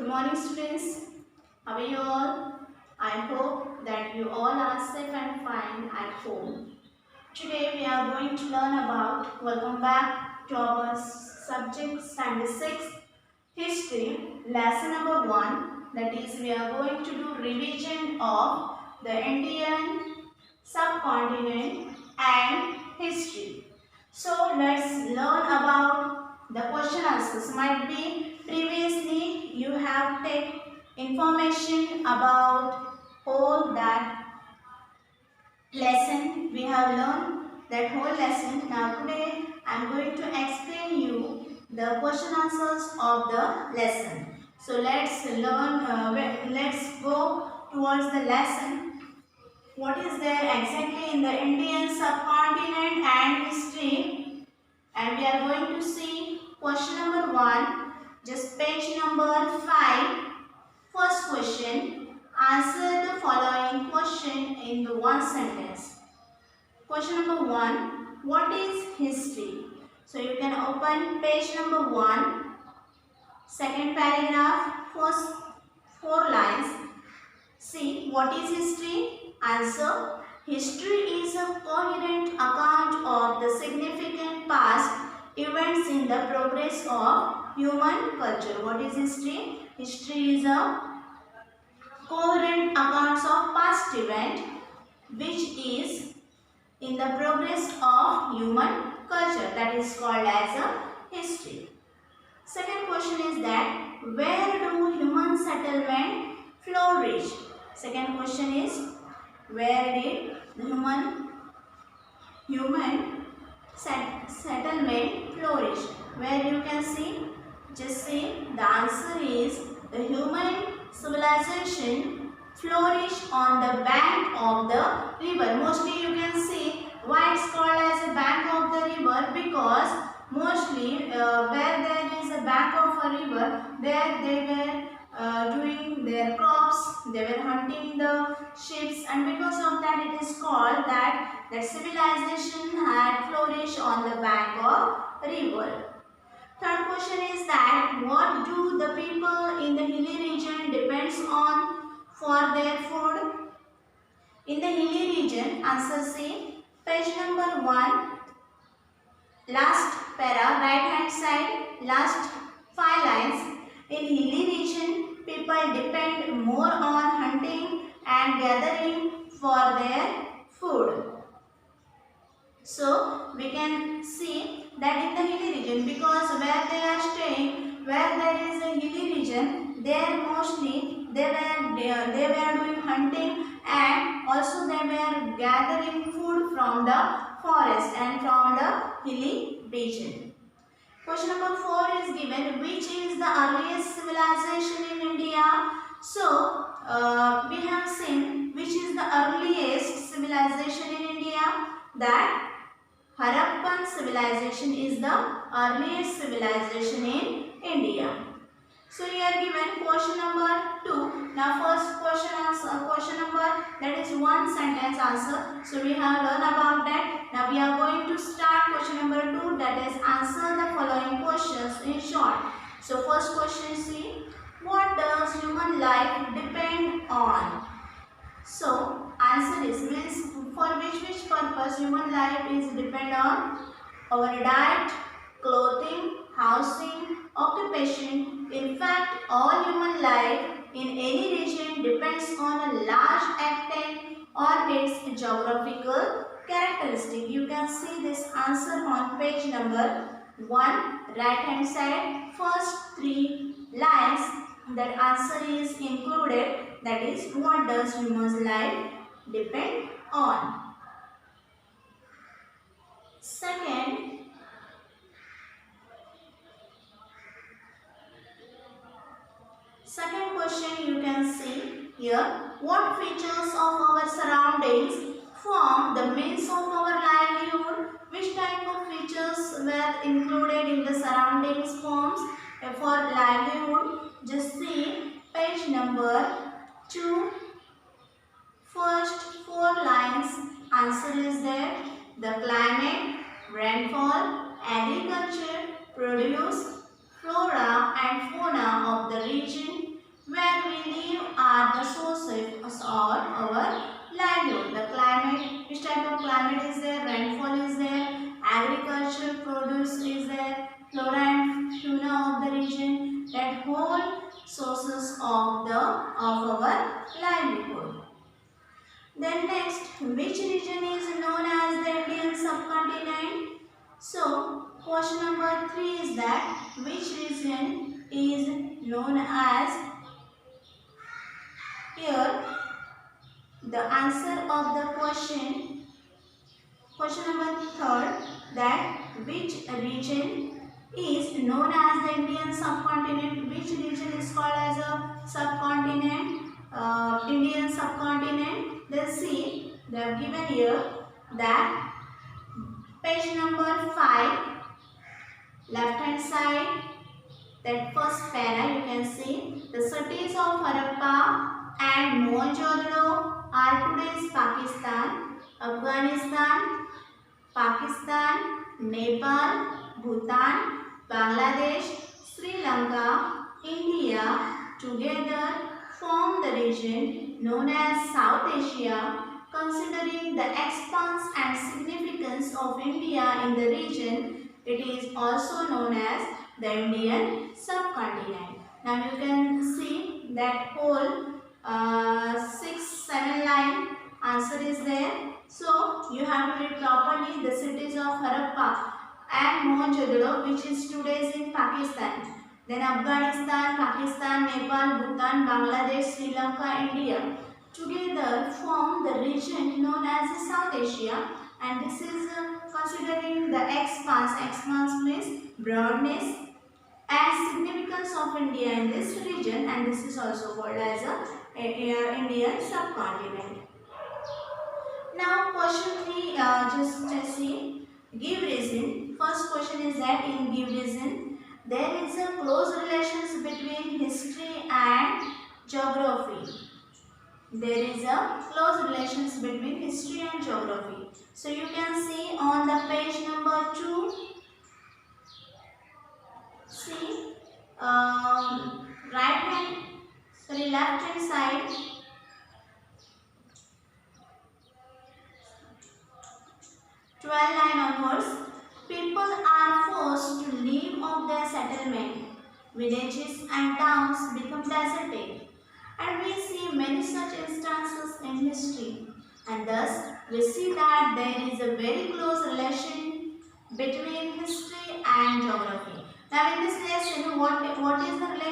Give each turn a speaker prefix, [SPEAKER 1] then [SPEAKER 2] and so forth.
[SPEAKER 1] morning students. How are you all? I hope that you all are safe and fine at home. Today we are going to learn about, welcome back to our subject standard 6 history lesson number 1, that is we are going to do revision of the Indian subcontinent and history. So let's learn about the question answers. Might be previously you have taken information about whole that lesson. We have learned that whole lesson. Now today I am going to explain you the question answers of the lesson. So let's learn. Let's go towards the lesson. What is there exactly in the Indian subcontinent and history? And we are going to see question number 1, just page number 5. First question, answer the following question in the one sentence. Question number 1, what is history? So you can open page number 1, second paragraph, first 4 lines. See, what is history? Answer, history is a coherent account of the significant past events in the progress of human culture. What is history? History is a coherent accounts of past event which is in the progress of human culture. That is called as a history. Second question is that where do human settlement flourish? Second question is where did the human settlement flourish? Where you can see, just see the answer is the human civilization flourish on the bank of the river. Mostly you can see why it's called as a bank of the river, because mostly where there is a bank of a river, there they were doing their crops, they were hunting the ships, and because of that it is called that civilization had flourished on the bank of river. Third question is that what do the people in the hilly region depends on for their food? In the hilly region, answer C, page number 1, last para, right hand side, last 5 lines. In hilly region, people depend more on hunting and gathering for their food. So we can see that in the hilly region, because where they are staying, where there is a hilly region, there mostly they were doing hunting, and also they were gathering food from the forest and from the hilly region. Question number 4 is given, which is the earliest civilization in India? So we have seen which is the earliest civilization in India, that Harappan civilization is the earliest civilization in India. So here given question number 2. Now first question number, that is one sentence answer. So we have learned about that. Now we are going to start question number 2, that is answer the following questions in short. So first question, see, what does human life depend on? So answer is means for which purpose human life is depend on? Our diet, clothing, housing, occupation. In fact, all human life in any region depends on a large extent on its geographical characteristic. You can see this answer on page number 1, right hand side, first 3 lines. That answer is included, that is what does human's life depend on. Second question you can see here, what features of our surroundings form the means of our livelihood? Which type of features were included in the surroundings forms for livelihood? Just see page number 2, first 4 lines. Answer is there, the climate, rainfall, agriculture, produce, flora and fauna of the region, where we live are the sources of our livelihood. The climate, which type of climate is there? Rainfall is there, agricultural produce is there, flora and fauna of the region, that whole sources of our livelihood. Then next, which region is known as the Indian subcontinent? So, question number 3 is that which region is known as, here the answer of the question number 3, that which region is known as the Indian subcontinent, which region is called as a subcontinent, Indian subcontinent. Then see, they have given here that page number 5, left hand side, that first para you can see, the cities of Harappa and Mohenjo-daro are today's Pakistan, Afghanistan, Pakistan, Nepal, Bhutan, Bangladesh, Sri Lanka, India together form the region known as South Asia. Considering the expanse and significance of India in the region, it is also known as the Indian subcontinent. Now you can see that whole 6-7 line answer is there. So you have to read properly the cities of Harappa and Mohenjo-daro, which is today's in Pakistan. Then Afghanistan, Pakistan, Nepal, Bhutan, Bangladesh, Sri Lanka, India together form the region known as South Asia, and this is considering the expanse means broadness and significance of India in this region, and this is also called as a Indian subcontinent. Now question 3, just see, give reason. First question is that in give reason there is a close relations between history and geography. There is a close relations between history and geography. So you can see on the page number 2, see left hand side, 12 line onwards, people are forced to leave of their settlement. Villages and towns become deserted. And we see many such instances in history. And thus, we see that there is a very close relation between history and geography. Now, in this lesson, what is the relation